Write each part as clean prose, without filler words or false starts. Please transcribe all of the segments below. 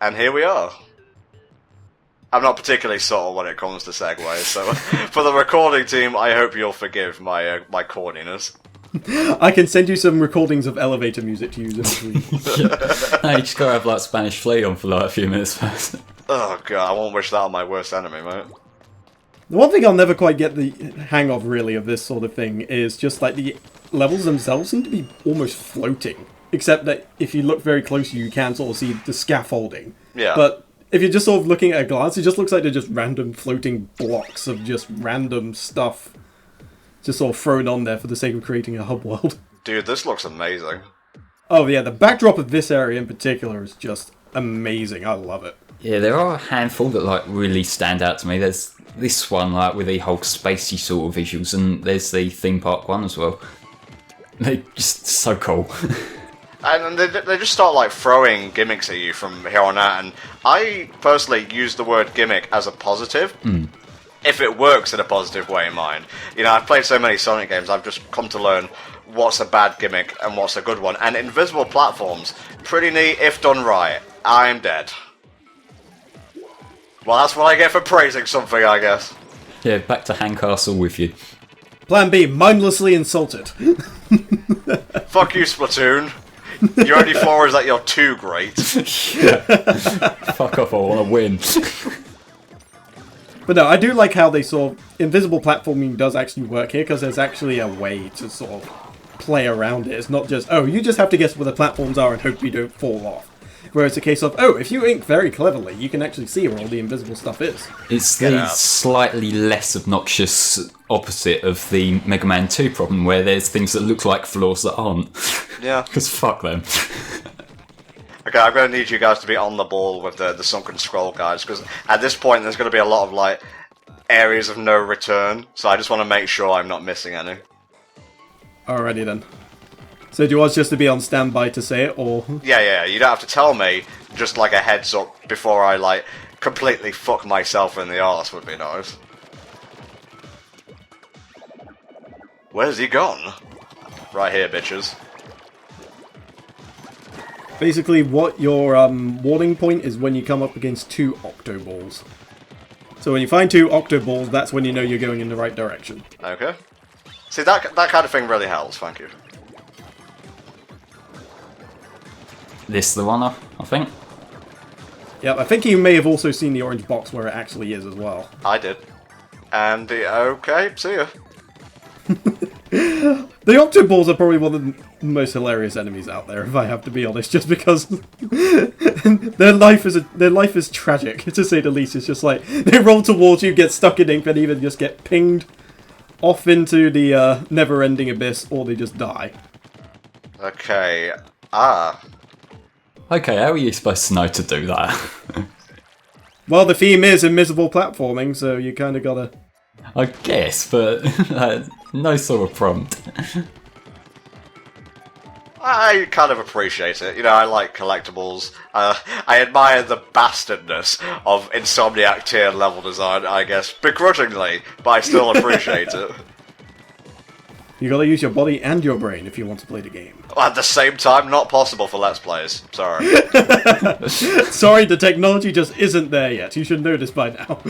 And here we are. I'm not particularly subtle when it comes to segues, so for the recording team, I hope you'll forgive my my corniness. I can send you some recordings of elevator music to use in between. No, you just gotta have like Spanish Flea on for like a few minutes first. Oh god, I won't wish that on my worst enemy, mate. The one thing I'll never quite get the hang of, really, of this sort of thing is just like the levels themselves seem to be almost floating. Except that if you look very closely, you can sort of see the scaffolding. Yeah. But if you're just sort of looking at a glance, it just looks like they're just random floating blocks of just random stuff just sort of thrown on there for the sake of creating a hub world. Dude, this looks amazing. Oh yeah, the backdrop of this area in particular is just amazing. I love it. Yeah, there are a handful that like really stand out to me. There's this one like with the whole spacey sort of visuals, and there's the theme park one as well. They're just so cool. And they just start like throwing gimmicks at you from here on out, and I personally use the word gimmick as a positive. If it works in a positive way, mind. You know, I've played so many Sonic games, I've just come to learn what's a bad gimmick and what's a good one. And invisible platforms, pretty neat if done right. I'm dead. Well, that's what I get for praising something, I guess. Yeah, back to Handcastle with you. Plan B, mindlessly insulted. Fuck you, Splatoon. Your only flaw is that you're too great. Fuck off, I want to win. But no, I do like how they sort of... Invisible platforming does actually work here, because there's actually a way to sort of play around it. It's not just, oh, you just have to guess where the platforms are and hope you don't fall off. Where it's a case of, oh, if you ink very cleverly, you can actually see where all the invisible stuff is. It's the slightly less obnoxious opposite of the Mega Man 2 problem, where there's things that look like floors that aren't. Yeah. Because fuck them. Okay, I'm going to need you guys to be on the ball with the sunken scroll, guys, because at this point there's going to be a lot of, like, areas of no return, so I just want to make sure I'm not missing any. Alrighty then. So do you want us just to be on standby to say it, or...? Yeah, you don't have to tell me, just like a heads up before I, like, completely fuck myself in the arse would be nice. Where's he gone? Right here, bitches. Basically, what your warning point is when you come up against 2 Octoballs. So when you find 2 Octoballs, that's when you know you're going in the right direction. Okay. See, that kind of thing really helps, thank you. This the one, I think? Yep, I think you may have also seen the orange box where it actually is as well. I did. And, okay, see ya. The Octoballs are probably one of the most hilarious enemies out there, if I have to be honest, just because their life is tragic, to say the least. It's just like, they roll towards you, get stuck in ink, and even just get pinged off into the never-ending abyss, or they just die. Okay, Okay, how are you supposed to know to do that? Well, the theme is invisible platforming, so you kind of gotta... I guess, but no sort of prompt. I kind of appreciate it. You know, I like collectibles. I admire the bastardness of Insomniac tier level design, I guess. Begrudgingly, but I still appreciate it. You gotta use your body and your brain if you want to play the game. At the same time, not possible for Let's Players. Sorry. Sorry, the technology just isn't there yet. You should know this by now.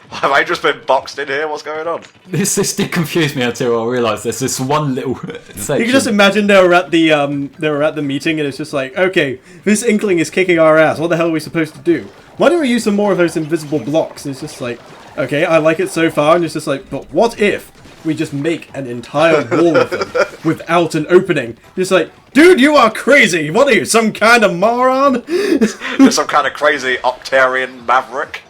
Have I just been boxed in here? What's going on? This did confuse me until I realised there's this one little section. You can just imagine they were at the meeting and it's just like, okay, this Inkling is kicking our ass. What the hell are we supposed to do? Why don't we use some more of those invisible blocks? And it's just like, okay, I like it so far. And it's just like, but what if we just make an entire wall of them without an opening? Just like, dude, you are crazy. What are you, some kind of moron? You're some kind of crazy Octarian maverick.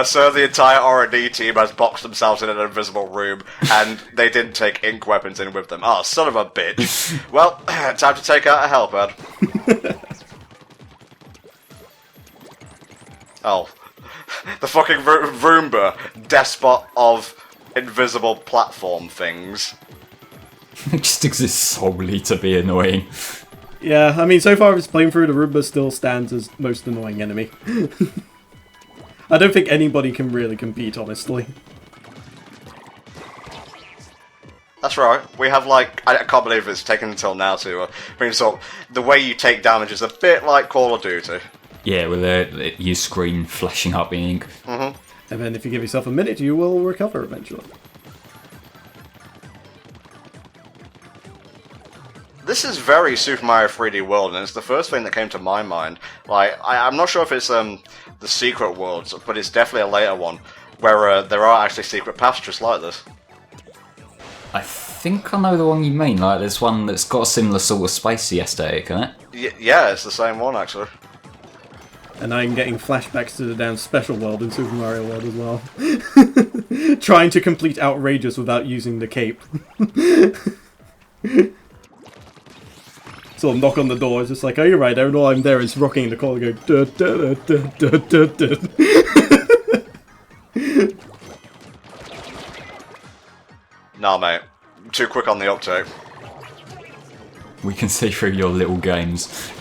So the entire R&D team has boxed themselves in an invisible room, and they didn't take ink weapons in with them. Oh, son of a bitch. Well, time to take out a helipad. Oh. The fucking Roomba, despot of invisible platform things. It just exists solely to be annoying. Yeah, I mean, so far as playing through, the Roomba still stands as most annoying enemy. I don't think anybody can really compete, honestly. That's right. We have, like, I can't believe it's taken until now to bring this up. The way you take damage is a bit like Call of Duty. Yeah, with your screen flashing up in ink. And then if you give yourself a minute, you will recover eventually. This is very Super Mario 3D World, and it's the first thing that came to my mind. Like, I'm not sure if it's the secret worlds, but it's definitely a later one, where there are actually secret paths just like this. I think I know the one you mean. Like, there's one that's got a similar sort of spacey aesthetic, isn't it? Yeah, it's the same one, actually. And I'm getting flashbacks to the damn special world in Super Mario World as well. Trying to complete Outrageous without using the cape. Sort of knock on the door, it's just like, oh, you're right, and all I'm there is rocking the corner going, duh, duh, duh, duh, duh, duh, duh. Nah, mate. Too quick on the uptake. We can see through your little games.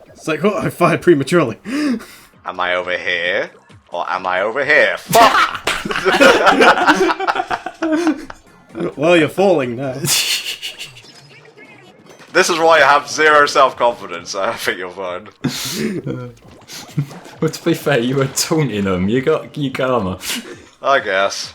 It's like, oh, I fired prematurely. Am I over here? Or am I over here? Fuck! Well, you're falling now. This is why you have zero self-confidence. I think you'll find. Well, to be fair, you were taunting them. You got your karma. I guess.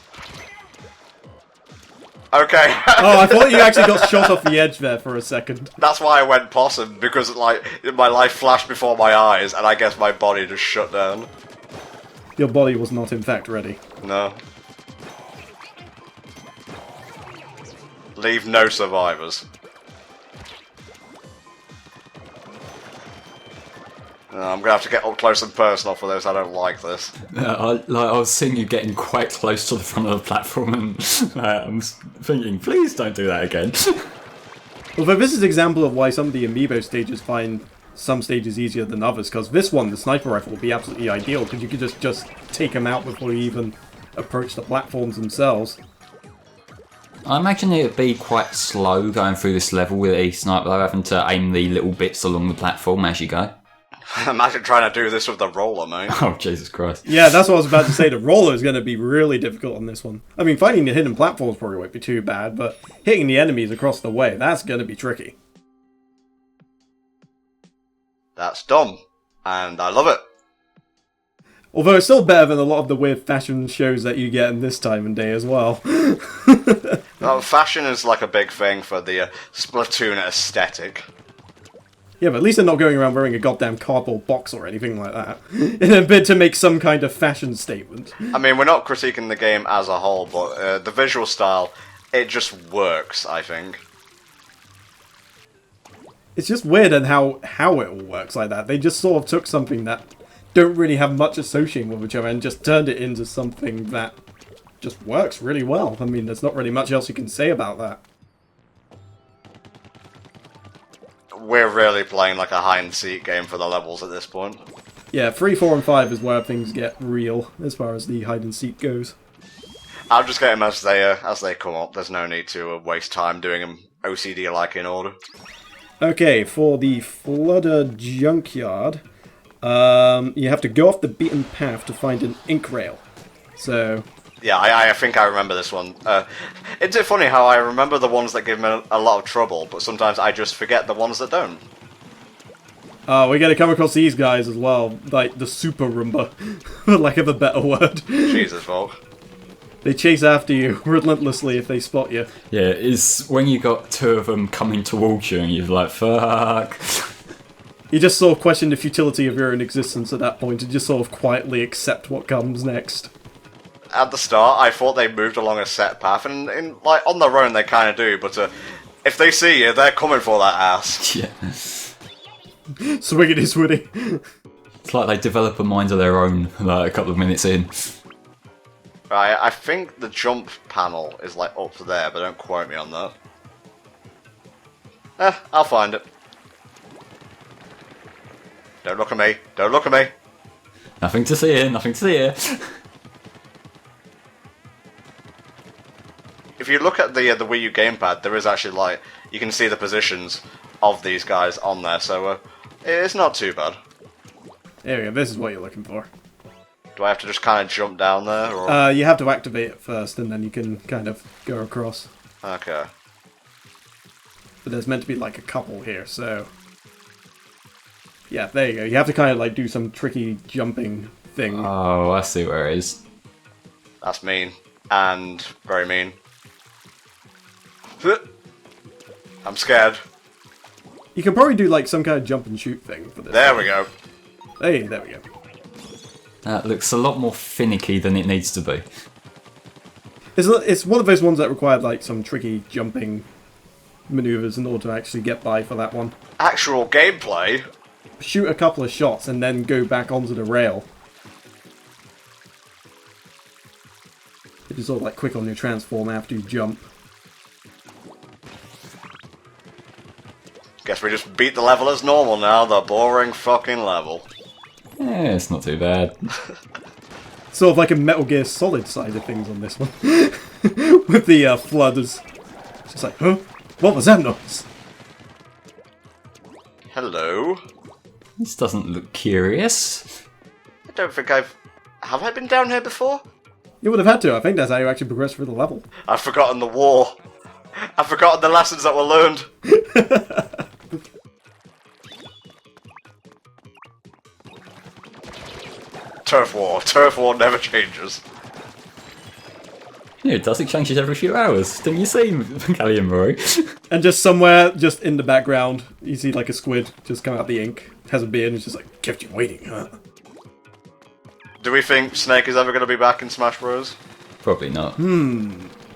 Okay. Oh, I thought you actually got shot off the edge there for a second. That's why I went possum, because like my life flashed before my eyes, and I guess my body just shut down. Your body was not, in fact, ready. No. Leave no survivors. I'm gonna have to get up close and personal for this. I don't like this. I was seeing you getting quite close to the front of the platform, and I'm thinking, please don't do that again. Although this is an example of why some of the amiibo stages find some stages easier than others, because this one, the sniper rifle, would be absolutely ideal, because you could just take them out before you even approach the platforms themselves. I imagine it would be quite slow going through this level with a sniper, though, having to aim the little bits along the platform as you go. Imagine trying to do this with the roller, mate. Oh, Jesus Christ. Yeah, that's what I was about to say. The roller is going to be really difficult on this one. I mean, finding the hidden platforms probably won't be too bad, but hitting the enemies across the way, that's going to be tricky. That's dumb. And I love it. Although it's still better than a lot of the weird fashion shows that you get in this time and day as well. Fashion is like a big thing for the Splatoon aesthetic. Yeah, but at least they're not going around wearing a goddamn cardboard box or anything like that, in a bid to make some kind of fashion statement. I mean, we're not critiquing the game as a whole, but the visual style, it just works, I think. It's just weird and how it all works like that. They just sort of took something that don't really have much association with each other and just turned it into something that just works really well. I mean, there's not really much else you can say about that. We're really playing like a hide-and-seek game for the levels at this point. Yeah, 3, 4, and 5 is where things get real as far as the hide-and-seek goes. I'll just get them as they come up. There's no need to waste time doing them OCD-like in order. Okay, for the Flooder Junkyard, you have to go off the beaten path to find an ink rail. So... Yeah, I think I remember this one. It's funny how I remember the ones that give me a lot of trouble, but sometimes I just forget the ones that don't. We're gonna come across these guys as well, like the Super Roomba, for lack of a better word. Jesus, folk. They chase after you relentlessly if they spot you. Yeah, it's when you got two of them coming towards you and you're like, fuck. You just sort of question the futility of your own existence at that point and just sort of quietly accept what comes next. At the start, I thought they moved along a set path, and like on their own they kind of do, but if they see you, they're coming for that ass. Yeah. Swiggity switty. It's like they develop a mind of their own, like a couple of minutes in. Right, I think the jump panel is like up there, but don't quote me on that. I'll find it. Don't look at me. Don't look at me. Nothing to see here, nothing to see here. If you look at the Wii U gamepad, there is actually like you can see the positions of these guys on there, so it's not too bad. There we go, this is what you're looking for. Do I have to just kind of jump down there, or? You have to activate it first, and then you can kind of go across. Okay. But there's meant to be like a couple here, so... Yeah, there you go. You have to kind of like do some tricky jumping thing. Oh, I see where it is. That's mean. And very mean. I'm scared. You can probably do like some kind of jump and shoot thing for this. There we go. Hey, there we go. That looks a lot more finicky than it needs to be. It's one of those ones that required like some tricky jumping maneuvers in order to actually get by for that one. Actual gameplay? Shoot a couple of shots and then go back onto the rail. It is all like quick on your transform after you jump. Guess we just beat the level as normal now, the boring fucking level. Yeah, it's not too bad. Sort of like a Metal Gear Solid side of things on this one. With the flooders. It's just like, huh? What was that noise? Hello? This doesn't look curious. I don't think Have I been down here before? You would have had to. I think that's how you actually progress through the level. I've forgotten the war. I've forgotten the lessons that were learned. Turf war. Turf war never changes. Yeah, it does. It changes every few hours. Didn't you see, Callie Murray? And just somewhere, just in the background, you see like a squid just come out the ink. Has a beard and it's just like, kept you waiting, huh? Do we think Snake is ever going to be back in Smash Bros? Probably not.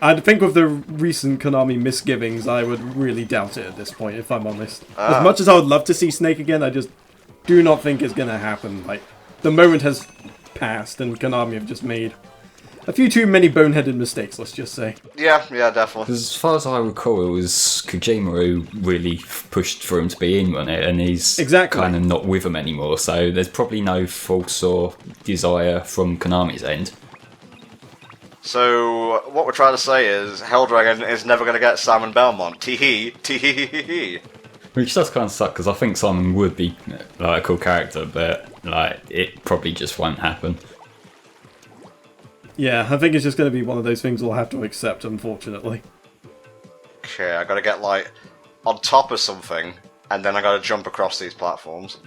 I think with the recent Konami misgivings, I would really doubt it at this point, if I'm honest. As much as I would love to see Snake again, I just do not think it's going to happen. Like, the moment has passed and Konami have just made a few too many boneheaded mistakes, let's just say. Yeah, definitely. As far as I recall, it was Kojima who really pushed for him to be in on it, and he's kind of not with them anymore, so there's probably no force or desire from Konami's end. So, what we're trying to say is, Helldragon is never going to get Simon Belmont. Tee-hee, tee-hee-hee-hee. Which does kind of suck, because I think Simon would be like a cool character, but like it probably just won't happen. Yeah, I think it's just going to be one of those things we'll have to accept, unfortunately. Okay, I gotta get, like, on top of something, and then I gotta jump across these platforms.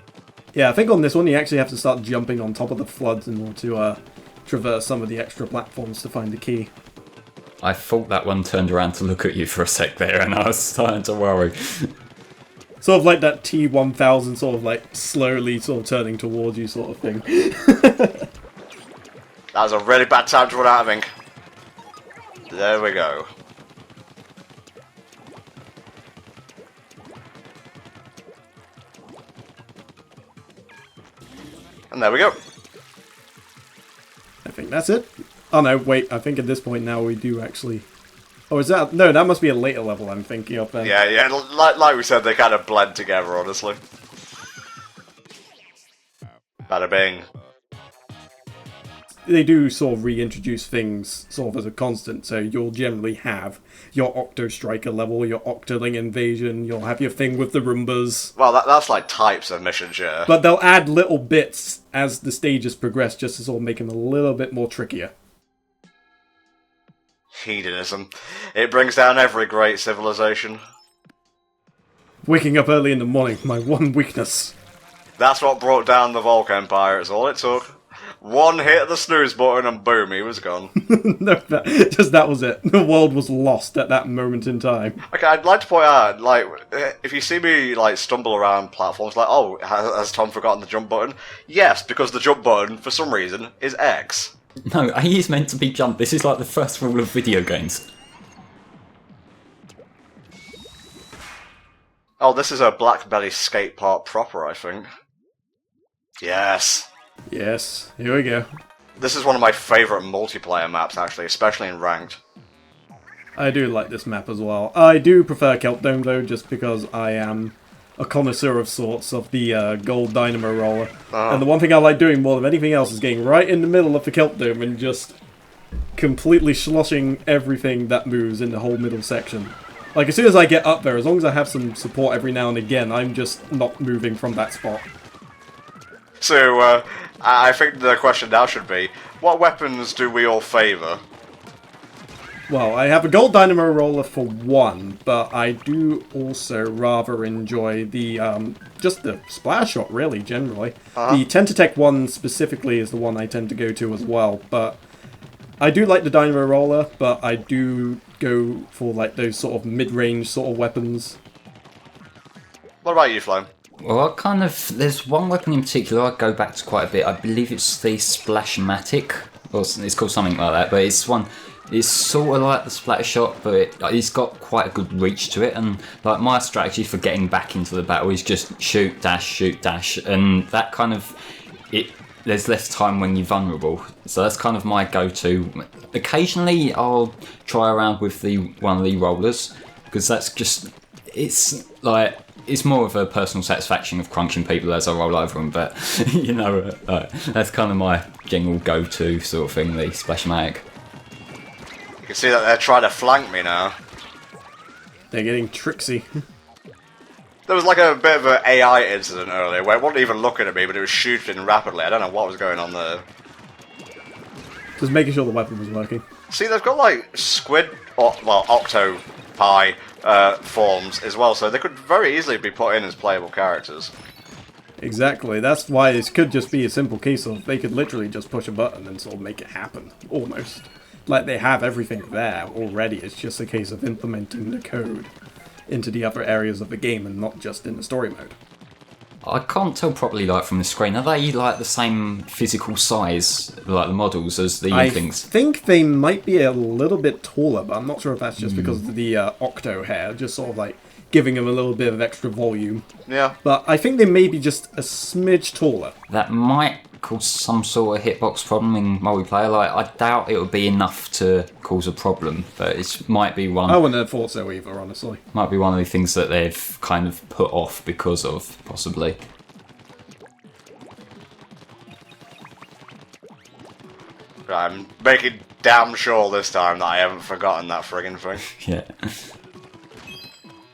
Yeah, I think on this one you actually have to start jumping on top of the floods in order to traverse some of the extra platforms to find the key. I thought that one turned around to look at you for a sec there, and I was starting to worry. Sort of like that T-1000 sort of like slowly sort of turning towards you sort of thing. That was a really bad time to run out of ink. There we go. And there we go. I think that's it. Oh no, wait, I think at this point now we do actually... Oh, is that... No, that must be a later level I'm thinking of then. Yeah, like we said, they kind of blend together, honestly. Bada bing. They do sort of reintroduce things sort of as a constant, so you'll generally have your Octo Striker level, your Octoling Invasion, you'll have your thing with the Roombas. Well, that's like types of missions, yeah. But they'll add little bits as the stages progress just to sort of make them a little bit more trickier. Hedonism. It brings down every great civilization. Waking up early in the morning, my one weakness. That's what brought down the Volk Empire, it's all it took. One hit of the snooze button and boom, he was gone. No, that was it. The world was lost at that moment in time. Okay, I'd like to point out, like, if you see me, like, stumble around platforms, like, oh, has Tom forgotten the jump button? Yes, because the jump button, for some reason, is X. No, A is meant to be jump. This is like the first rule of video games. Oh, this is a Black Belly skate park proper, I think. Yes. Yes, here we go. This is one of my favourite multiplayer maps, actually, especially in Ranked. I do like this map as well. I do prefer Kelp Dome, though, just because I am a connoisseur of sorts of the gold dynamo roller. And the one thing I like doing more than anything else is getting right in the middle of the Kelp Dome and just completely sloshing everything that moves in the whole middle section. Like, as soon as I get up there, as long as I have some support every now and again, I'm just not moving from that spot. So, I think the question now should be, what weapons do we all favour? Well, I have a gold dynamo roller for one, but I do also rather enjoy the just the splash shot, really, generally. The Tentactech one specifically is the one I tend to go to as well, but I do like the dynamo roller, but I do go for like those sort of mid-range sort of weapons. What about you, Flo? Well, there's one weapon in particular I go back to quite a bit. I believe it's the Splashmatic, or it's called something like that, but it's sort of like the splatter shot, but it's got quite a good reach to it, and like my strategy for getting back into the battle is just shoot, dash, and that kind of there's less time when you're vulnerable, so that's kind of my go-to. Occasionally I'll try around with one of the rollers, because that's just, it's more of a personal satisfaction of crunching people as I roll over them, but that's kind of my general go-to sort of thing, the Splashmatic. You can see that they're trying to flank me now. They're getting tricksy. There was like a bit of an AI incident earlier where it wasn't even looking at me, but it was shooting rapidly. I don't know what was going on there. Just making sure the weapon was working. See, they've got like squid, octopi forms as well, so they could very easily be put in as playable characters. Exactly, that's why this could just be a simple case of they could literally just push a button and sort of make it happen, almost. Like they have everything there already, it's just a case of implementing the code into the other areas of the game and not just in the story mode. I can't tell properly, like, from the screen. Are they, like, the same physical size, like, the models, as the things? I think they might be a little bit taller, but I'm not sure if that's just because of the octo hair, just sort of, like, giving them a little bit of extra volume. Yeah. But I think they may be just a smidge taller. That might cause some sort of hitbox problem in multiplayer. Like, I doubt it would be enough to cause a problem, but it might be one. I wouldn't have thought so either, honestly. Might be one of the things that they've kind of put off because of, possibly. I'm making damn sure this time that I haven't forgotten that friggin' thing. Yeah.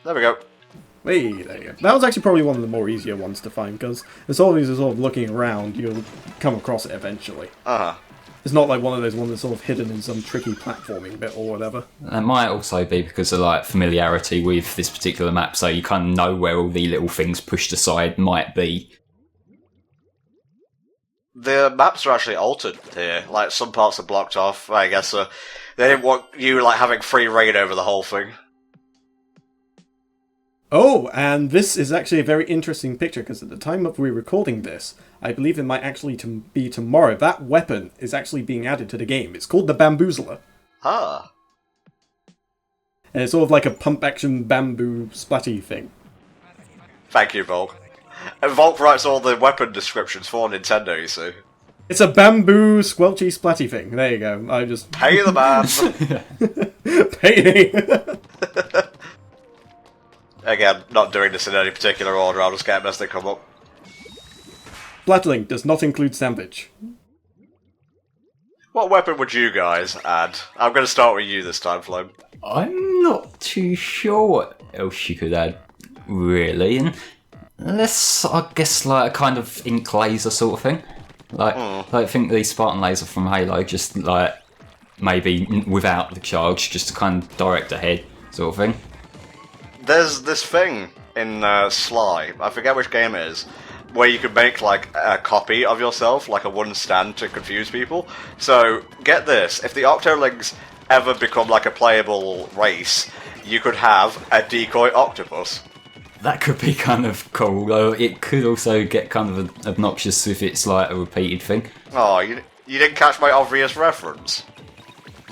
There we go. Hey, there you go. That was actually probably one of the more easier ones to find, because as always you're sort of looking around, you'll come across it eventually. Uh-huh. It's not like one of those ones that's sort of hidden in some tricky platforming bit or whatever. That might also be because of, like, familiarity with this particular map, so you kind of know where all the little things pushed aside might be. The maps are actually altered here. Like, some parts are blocked off, I guess. They didn't want you, like, having free reign over the whole thing. Oh, and this is actually a very interesting picture, because at the time of recording this, I believe it might actually be tomorrow. That weapon is actually being added to the game. It's called the Bamboozler. Ah. And it's sort of like a pump-action bamboo splatty thing. Thank you, Volk. And Volk writes all the weapon descriptions for Nintendo, you see. It's a bamboo squelchy splatty thing. There you go. I just... Pay the man! Pay me! Again, not doing this in any particular order, I'll just get them as they come up. Splatling does not include sandwich. What weapon would you guys add? I'm going to start with you this time, Flo. I'm not too sure what else you could add, really. Unless, I guess, like a kind of ink laser sort of thing. Like, I think the Spartan laser from Halo, just like maybe without the charge, just to kind of direct ahead sort of thing. There's this thing in Sly, I forget which game it is, where you could make like a copy of yourself, like a wooden stand to confuse people. So, get this, if the Octolings ever become like a playable race, you could have a decoy octopus. That could be kind of cool, though it could also get kind of obnoxious if it's like a repeated thing. Oh, you didn't catch my obvious reference.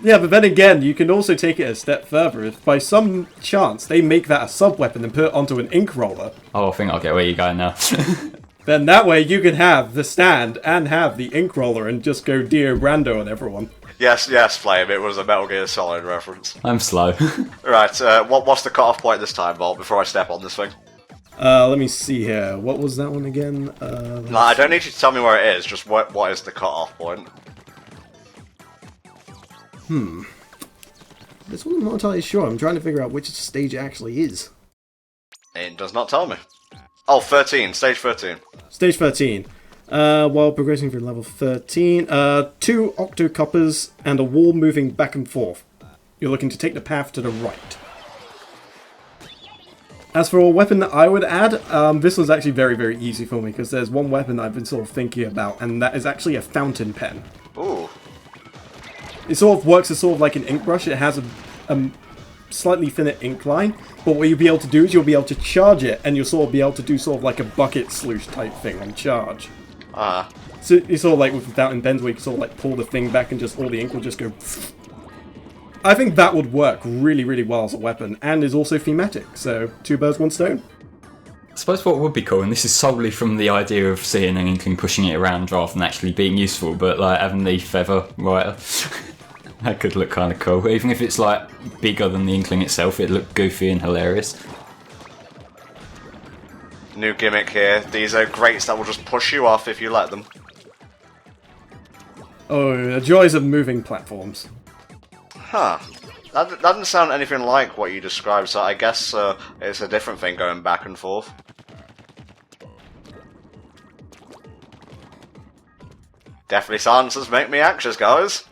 Yeah, but then again, you can also take it a step further. If by some chance they make that a sub-weapon and put it onto an ink roller... Oh, I think I'll get where you're going now. Then that way you can have the stand and have the ink roller and just go Dio Brando on everyone. Yes, Flame, it was a Metal Gear Solid reference. I'm slow. Right, what's the cut-off point this time, Bob, before I step on this thing? Let me see here. What was that one again? No, I don't need you to tell me where it is, just what is the cut-off point. This one I'm not entirely sure. I'm trying to figure out which stage it actually is. It does not tell me. Oh, 13, stage 13. Stage 13. While progressing through level 13, 2 octocoppers and a wall moving back and forth. You're looking to take the path to the right. As for a weapon that I would add, this one's actually very, very easy for me, because there's one weapon that I've been sort of thinking about, and that is actually a fountain pen. Ooh. It sort of works as sort of like an ink brush. It has a slightly thinner ink line, but what you'll be able to do is you'll be able to charge it, and you'll sort of be able to do sort of like a bucket sluice type thing on charge. So it's sort of like with the fountain pens, where you can sort of like pull the thing back and just all the ink will just go... I think that would work really, really well as a weapon, and is also thematic, so 2 birds, 1 stone. I suppose what would be cool, and this is solely from the idea of seeing an inkling pushing it around rather than actually being useful, but like having the feather writer, that could look kind of cool. Even if it's like bigger than the inkling itself, it'd look goofy and hilarious. New gimmick here. These are grates that will just push you off if you let them. Oh, the joys of moving platforms. Huh. That doesn't sound anything like what you described, so I guess it's a different thing going back and forth. Definitely silences make me anxious, guys.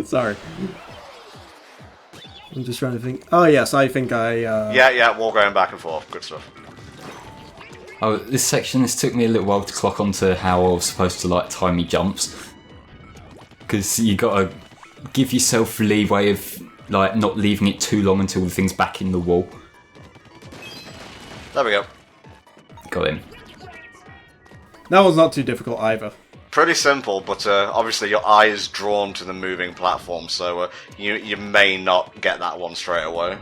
Sorry. I'm just trying to think. Oh yes, I think I... Yeah, we're going back and forth. Good stuff. Oh, this took me a little while to clock onto how I was supposed to like time me jumps. Because you gotta give yourself leeway of like not leaving it too long until the thing's back in the wall. There we go. Got him. That one's not too difficult either. Pretty simple, but obviously your eye is drawn to the moving platform, so you may not get that one straight away.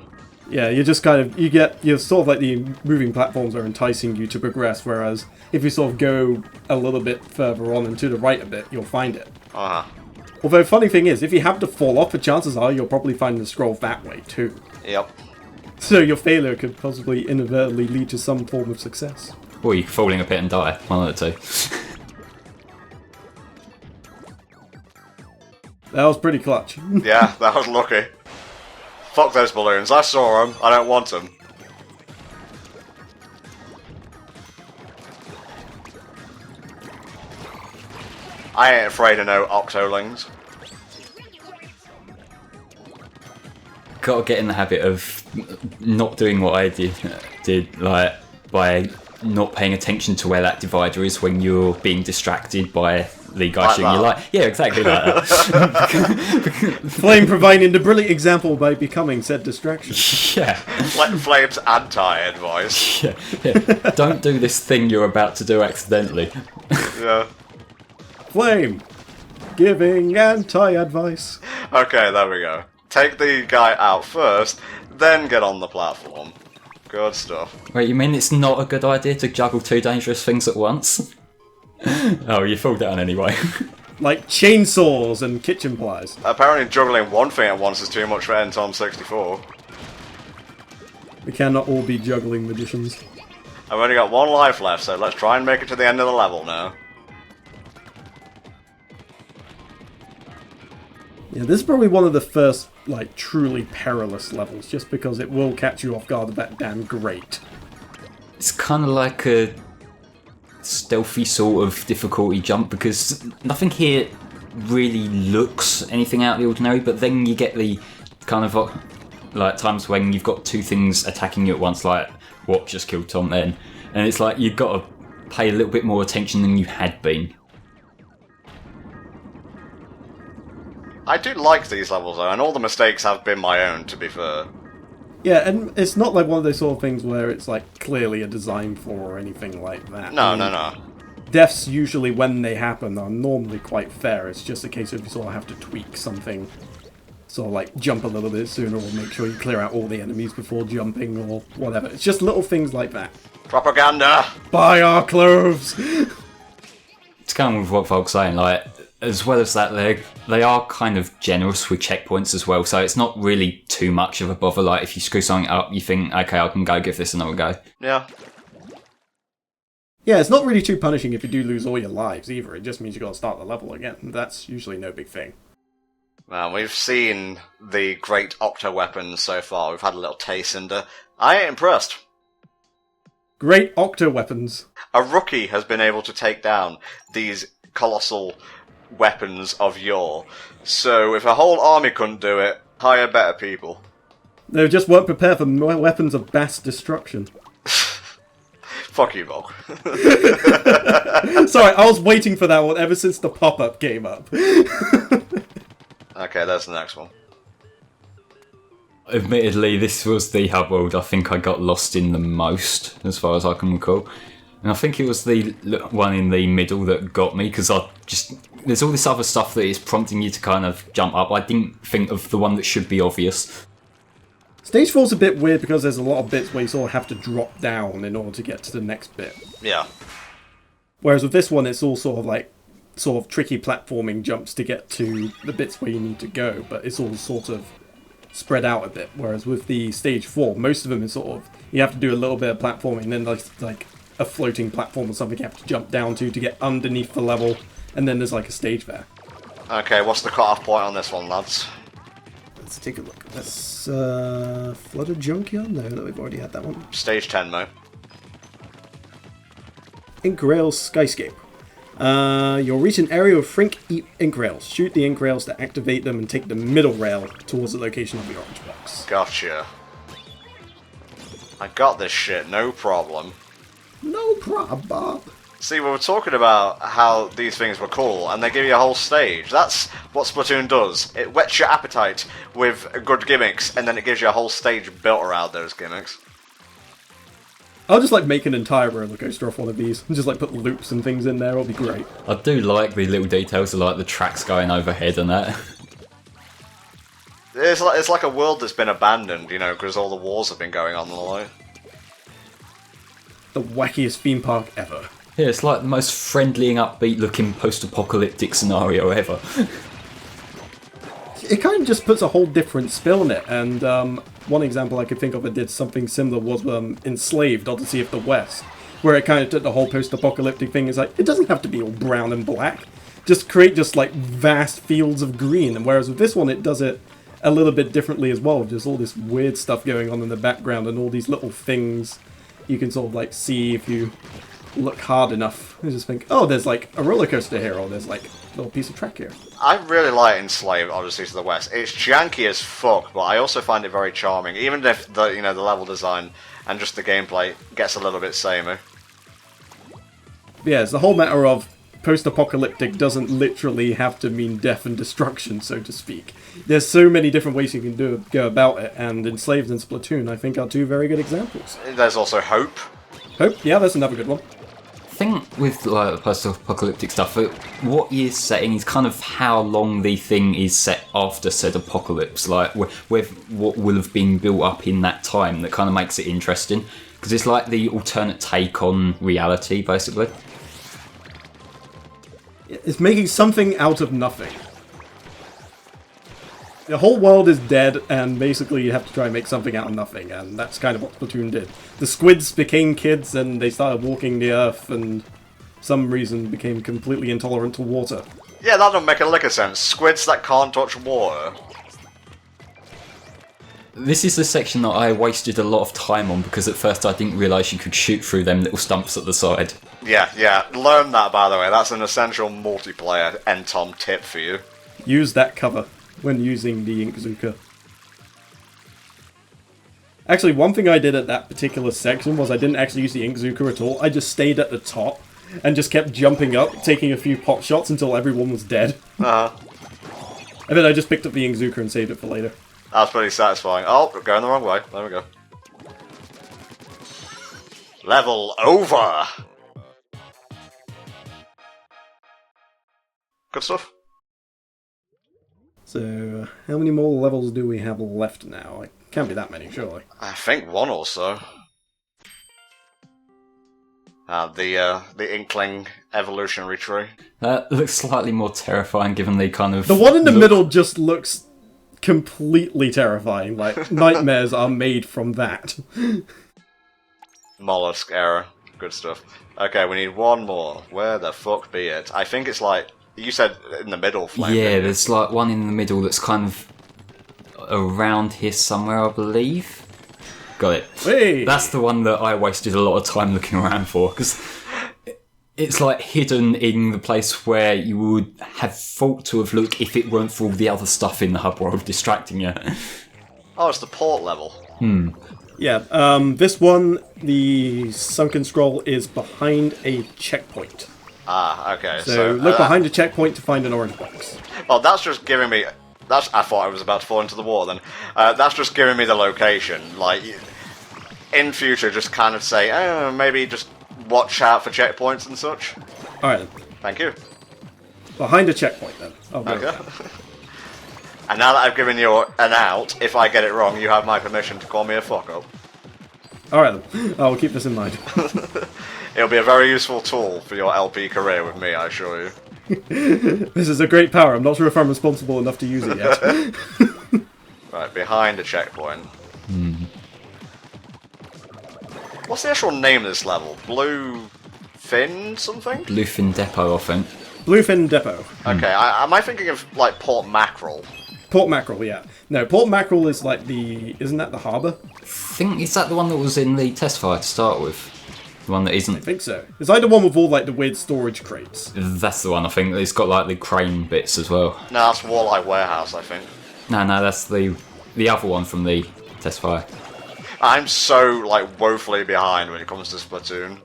Yeah, you just kind of, you're sort of like the moving platforms are enticing you to progress, whereas if you sort of go a little bit further on and to the right a bit, you'll find it. Although, funny thing is, if you happen to fall off, the chances are you'll probably find the scroll that way too. Yep. So your failure could possibly inadvertently lead to some form of success. Or you fall in a pit and die, one of the two. That was pretty clutch. Yeah, that was lucky. Fuck those balloons, I saw them, I don't want them. I ain't afraid of no octolings. Gotta get in the habit of not doing what I did, like by not paying attention to where that divider is when you're being distracted by the guy shooting your light. Yeah, exactly like that. Flame providing the brilliant example by becoming said distraction. Yeah. Like Flame's anti-advice. Yeah. Don't do this thing you're about to do accidentally. Yeah. Flame, giving anti-advice. Okay, there we go. Take the guy out first, then get on the platform. Good stuff. Wait, you mean it's not a good idea to juggle 2 dangerous things at once? Oh, you fall down anyway. Like chainsaws and kitchen pliers. Apparently juggling one thing at once is too much for Tom 64. We cannot all be juggling magicians. I've only got 1 life left, so let's try and make it to the end of the level now. Yeah, this is probably one of the first, like, truly perilous levels, just because it will catch you off guard with that damn grate. It's kind of like a stealthy sort of difficulty jump, because nothing here really looks anything out of the ordinary, but then you get the kind of like times when you've got 2 things attacking you at once, like what just killed Tom then, and it's like you've got to pay a little bit more attention than you had been. I do like these levels though, and all the mistakes have been my own, to be fair. Yeah, and it's not like one of those sort of things where it's like clearly a design flaw or anything like that. No. Deaths usually, when they happen, are normally quite fair. It's just a case of you sort of have to tweak something. Sort of like jump a little bit sooner, or make sure you clear out all the enemies before jumping, or whatever. It's just little things like that. Propaganda! Buy our clothes! It's kind of what folks are saying, like, as well as that, they are kind of generous with checkpoints as well, so it's not really too much of a bother. Like, if you screw something up, you think, okay, I can go give this another go. Yeah. Yeah, it's not really too punishing if you do lose all your lives either. It just means you got to start the level again. That's usually no big thing. Well, we've seen the great octo weapons so far. We've had a little taste, and I ain't impressed. Great octo weapons. A rookie has been able to take down these colossal weapons of yore. So if a whole army couldn't do it, hire better people. They just weren't prepared for weapons of mass destruction. Fuck you, Volk. Sorry, I was waiting for that one ever since the pop-up came up. Okay, there's the next one. Admittedly, this was the hub world I think I got lost in the most, as far as I can recall. And I think it was the one in the middle that got me, because there's all this other stuff that is prompting you to kind of jump up. I didn't think of the one that should be obvious. Stage 4's a bit weird because there's a lot of bits where you sort of have to drop down in order to get to the next bit. Yeah. Whereas with this one, it's all sort of tricky platforming jumps to get to the bits where you need to go, but it's all sort of spread out a bit. Whereas with the Stage 4, most of them is sort of, you have to do a little bit of platforming, and then there's like a floating platform or something you have to jump down to get underneath the level, and then there's like a stage there. Okay, what's the cut-off point on this one, lads? Let's take a look. That's Flooded Junkyard? No, we've already had that one. Stage 10, Mo. Ink Rails Skyscape. You'll reach an area with Frink ink rails. Shoot the ink rails to activate them and take the middle rail towards the location of the orange box. Gotcha. I got this shit, no problem. No problem, Bob. See, we were talking about how these things were cool, and they give you a whole stage. That's what Splatoon does. It whets your appetite with good gimmicks, and then it gives you a whole stage built around those gimmicks. I'll just make an entire roller coaster off one of these and just put loops and things in there. It'll be great. I do like the little details of the tracks going overhead and that. It's like a world that's been abandoned, because all the wars have been going on and the like. The wackiest theme park ever. Yeah, it's like the most friendly and upbeat looking post-apocalyptic scenario ever. It kind of just puts a whole different spin on it, and one example I could think of that did something similar was Enslaved, Odyssey of the West, where it kind of took the whole post-apocalyptic thing. It's it doesn't have to be all brown and black. Just create vast fields of green, and whereas with this one it does it a little bit differently as well, just all this weird stuff going on in the background and all these little things you can sort of see if you look hard enough. You just think, oh, there's a roller coaster here, or there's a little piece of track here. I really like Enslaved Odyssey to the West. It's janky as fuck, but I also find it very charming, even if the the level design and just the gameplay gets a little bit samey. Yeah, it's the whole matter of post-apocalyptic doesn't literally have to mean death and destruction, so to speak. There's so many different ways you can go about it, and Enslaved and Splatoon, I think, are two very good examples. There's also Hope. Hope, yeah, that's another good one. I think with the post-apocalyptic stuff, what is setting is kind of how long the thing is set after said apocalypse, with what will have been built up in that time that kind of makes it interesting, because it's like the alternate take on reality, basically. It's making something out of nothing. The whole world is dead, and basically you have to try and make something out of nothing, and that's kind of what Splatoon did. The squids became kids, and they started walking the earth, and for some reason became completely intolerant to water. Yeah, that don't make a lick of sense. Squids that can't touch water. This is the section that I wasted a lot of time on, because at first I didn't realise you could shoot through them little stumps at the side. Yeah, learn that, by the way. That's an essential multiplayer NTOM tip for you. Use that cover when using the Inkzooka. Actually, one thing I did at that particular section was I didn't actually use the Inkzooka at all. I just stayed at the top and just kept jumping up, taking a few pot shots until everyone was dead. Uh-huh. And then I just picked up the Inkzooka and saved it for later. That was pretty satisfying. Oh, we're going the wrong way. There we go. Level over! Good stuff. So, how many more levels do we have left now? It can't be that many, surely. I think one or so. The Inkling evolutionary tree. That looks slightly more terrifying given the kind of... The one in the middle just looks completely terrifying. Nightmares are made from that. Mollusk error. Good stuff. Okay, we need one more. Where the fuck be it? I think it's you said in the middle, Flame. Yeah, there's one in the middle that's kind of around here somewhere, I believe. Got it. Hey! That's the one that I wasted a lot of time looking around for, because It's like hidden in the place where you would have thought to have looked if it weren't for all the other stuff in the hub world distracting you. Oh, it's the port level. Yeah, this one, the sunken scroll is behind a checkpoint. Ah, okay. So look behind a checkpoint to find an orange box. Well, that's just giving me... I thought I was about to fall into the water then. That's just giving me the location. Like, in future, just kind of say, oh, maybe just watch out for checkpoints and such. Alright then. Thank you. Behind a checkpoint then. I'll go Okay. with that. And now that I've given you an out, if I get it wrong, you have my permission to call me a fuck-up. Alright then. I'll keep this in mind. It'll be a very useful tool for your LP career with me, I assure you. This is a great power. I'm not sure if I'm responsible enough to use it yet. Right, behind a checkpoint. What's the actual name of this level? Blue Fin something? Bluefin Depot, I think. Bluefin Depot. Okay, am I thinking of, like, Port Mackerel? Port Mackerel, yeah. No, Port Mackerel is like the... Isn't that the harbour? Is that the one that was in the test fire to start with? The one that I isn't... think so. It's like the one with all like the weird storage crates. That's the one, I think. It's got like the crane bits as well. No, that's Walleye Warehouse, I think. No, that's the other one from the test fire. I'm so, like, woefully behind when it comes to Splatoon.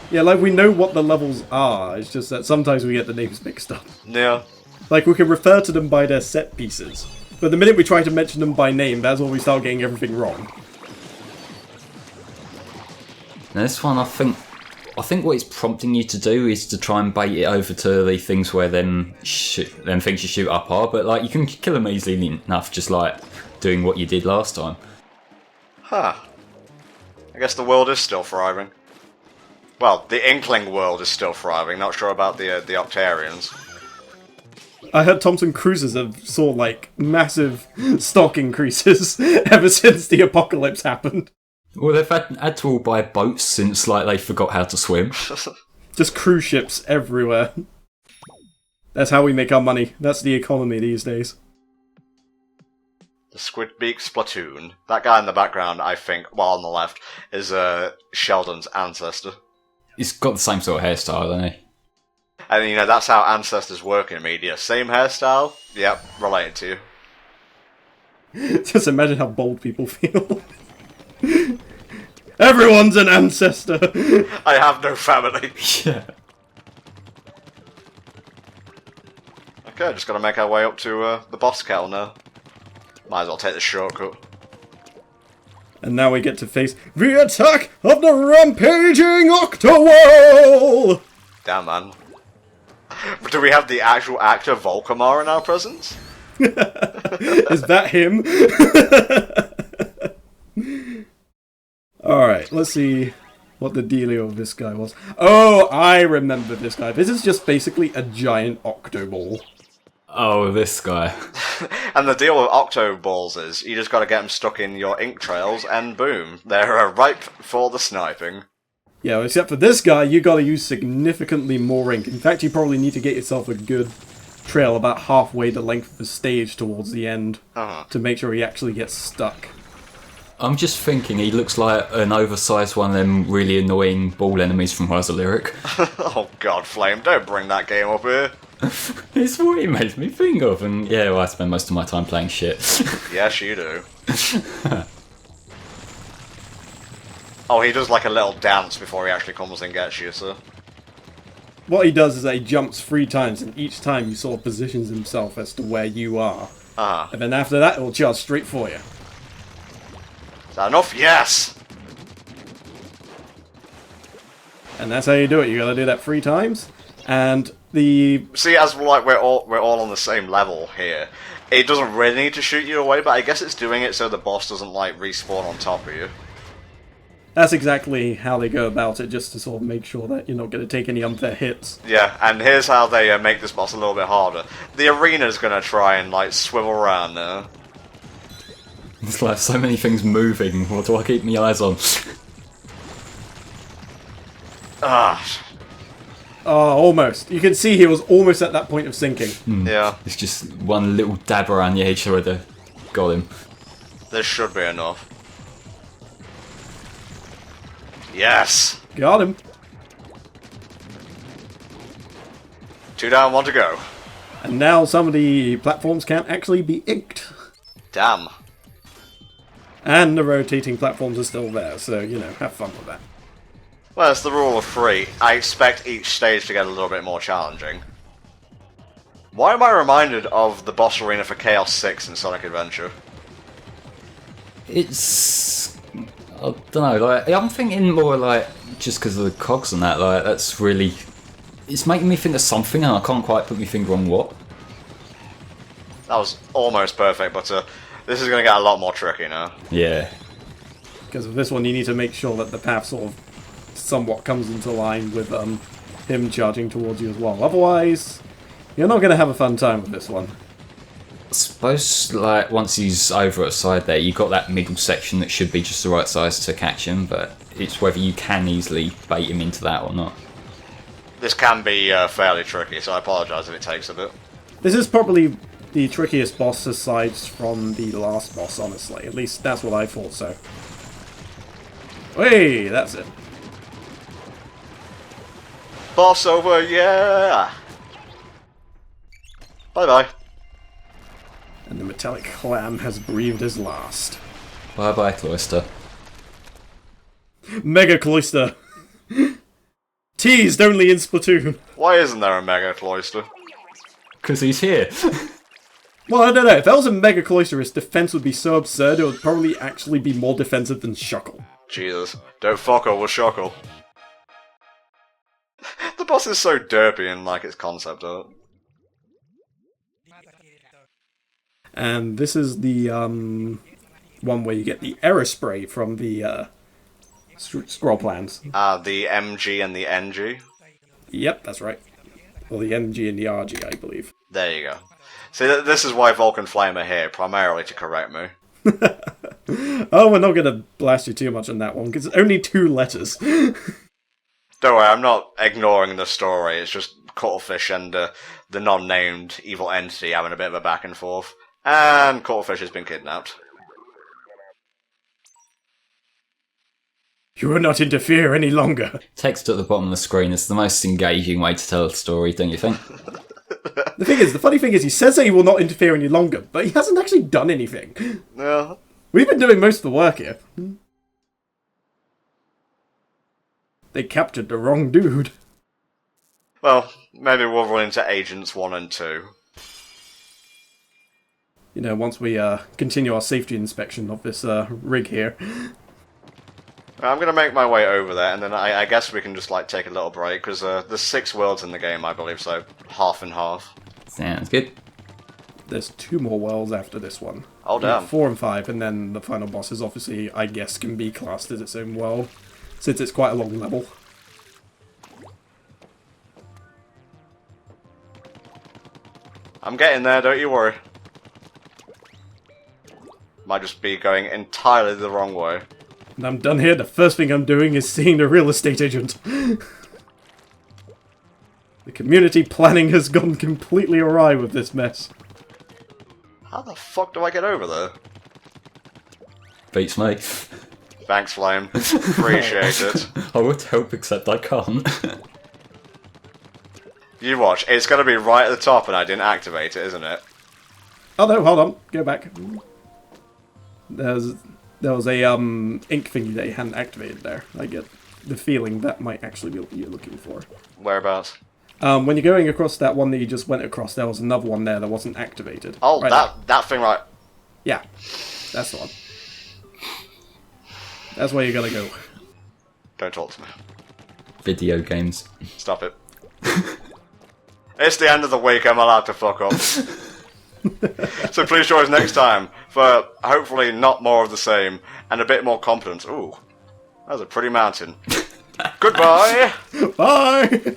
Yeah, like we know what the levels are, it's just that sometimes we get the names mixed up. Yeah. Like we can refer to them by their set pieces, but the minute we try to mention them by name, that's when we start getting everything wrong. Now this one, I think what it's prompting you to do is to try and bait it over to the things where them things you shoot up are, but like you can kill them easily enough just like doing what you did last time. Huh. I guess the world is still thriving. Well, the Inkling world is still thriving, not sure about the Octarians. I heard Thomson Cruises have saw like massive stock increases ever since the apocalypse happened. Well, they've had to all buy boats since like they forgot how to swim. Just cruise ships everywhere. That's how we make our money. That's the economy these days. The Squidbeak Splatoon. That guy in the background, I think, well, on the left, is Sheldon's ancestor. He's got the same sort of hairstyle, doesn't he? And, you know, that's how ancestors work in media. Same hairstyle, yep, related to you. Just imagine how bold people feel. Everyone's an ancestor! I have no family. Yeah. Okay, just gotta make our way up to the boss kettle now. Might as well take the shortcut. And now we get to face the attack of the rampaging Octowall! Damn, man. Do we have the actual actor Volkamar in our presence? Is that him? Alright, let's see what the dealio of this guy was. Oh, I remember this guy. This is just basically a giant Octoball. Oh, this guy. And the deal with Octo Balls is, you just gotta get them stuck in your ink trails, and boom, they're ripe for the sniping. Yeah, except for this guy, you gotta use significantly more ink. In fact, you probably need to get yourself a good trail about halfway the length of the stage towards the end to make sure he actually gets stuck. I'm just thinking he looks like an oversized one of them really annoying ball enemies from Rise of Lyric. Oh god, Flame, don't bring that game up here. It's what it makes me think of, and yeah, well, I spend most of my time playing shit. Yes, you do. Oh, he does like a little dance before he actually comes and gets you, so... What he does is that he jumps 3 times, and each time he sort of positions himself as to where you are. And then after that, it'll charge straight for you. Is that enough? Yes! And that's how you do it. You gotta do that 3 times, and the... See, as like we're all on the same level here, it doesn't really need to shoot you away, but I guess it's doing it so the boss doesn't like respawn on top of you. That's exactly how they go about it, just to sort of make sure that you're not going to take any unfair hits. Yeah, and here's how they make this boss a little bit harder. The arena's gonna try and like swivel around now. It's like so many things moving. What do I keep my eyes on? Ah. Oh, almost. You can see he was almost at that point of sinking. Yeah. It's just one little dab around the edge where they got him. This should be enough. Yes! Got him. 2 down, 1 to go. And now some of the platforms can't actually be inked. Damn. And the rotating platforms are still there, so, have fun with that. Well, it's the rule of 3. I expect each stage to get a little bit more challenging. Why am I reminded of the boss arena for Chaos 6 in Sonic Adventure? It's... I don't know, I'm thinking more just because of the cogs and that, that's really... It's making me think of something and I can't quite put my finger on what. That was almost perfect, but this is going to get a lot more tricky now. Yeah. Because of this one, you need to make sure that the path sort of somewhat comes into line with him charging towards you as well. Otherwise, you're not going to have a fun time with this one. I suppose, once he's over at the side there, you've got that middle section that should be just the right size to catch him, but it's whether you can easily bait him into that or not. This can be fairly tricky, so I apologise if it takes a bit. This is probably the trickiest boss aside from the last boss, honestly. At least that's what I thought so. Hey, that's it. Boss over, yeah! Bye-bye. And the metallic clam has breathed his last. Bye-bye, Cloister. Mega Cloister! Teased only in Splatoon. Why isn't there a Mega Cloister? Because he's here. Well, I don't know. If that was a Mega Cloister, his defense would be so absurd, it would probably actually be more defensive than Shuckle. Jesus. Don't fuckle with Shuckle. The boss is so derpy in, its concept art. And this is the one where you get the error spray from the scroll plans. The MG and the NG? Yep, that's right. Or the NG and the RG, I believe. There you go. See, this is why Vulcan Flame are here, primarily to correct me. Oh, we're not going to blast you too much on that one, because it's only 2 letters. Don't worry, I'm not ignoring the story, it's just Cuttlefish and the non-named evil entity having a bit of a back and forth. And Cuttlefish has been kidnapped. You will not interfere any longer. Text at the bottom of the screen is the most engaging way to tell a story, don't you think? The funny thing is, he says that he will not interfere any longer, but he hasn't actually done anything. Yeah. We've been doing most of the work here. They captured the wrong dude. Well, maybe we'll run into Agents 1 and 2. Once we continue our safety inspection of this rig here. I'm going to make my way over there, and then I guess we can just take a little break, because there's 6 worlds in the game, I believe, so half and half. Sounds good. There's 2 more worlds after this one. Oh, damn. 4 and 5, and then the final boss is obviously, I guess, can be classed as its own world, since it's quite a long level. I'm getting there, don't you worry. Might just be going entirely the wrong way. And I'm done here. The first thing I'm doing is seeing the real estate agent. The community planning has gone completely awry with this mess. How the fuck do I get over there? Beats me. Thanks, Flame. Appreciate it. I would help, except I can't. You watch, it's going to be right at the top and I didn't activate it, isn't it? Oh no, hold on. Go back. There was a ink thingy that you hadn't activated there. I get the feeling that might actually be what you're looking for. Whereabouts? When you're going across that one that you just went across, there was another one there that wasn't activated. Oh, right that thing right... Yeah, that's the one. That's where you're gonna go. Don't talk to me. Video games. Stop it. It's the end of the week, I'm allowed to fuck up. So please join us next time for hopefully not more of the same and a bit more competence. Ooh, that was a pretty mountain. Goodbye! Bye!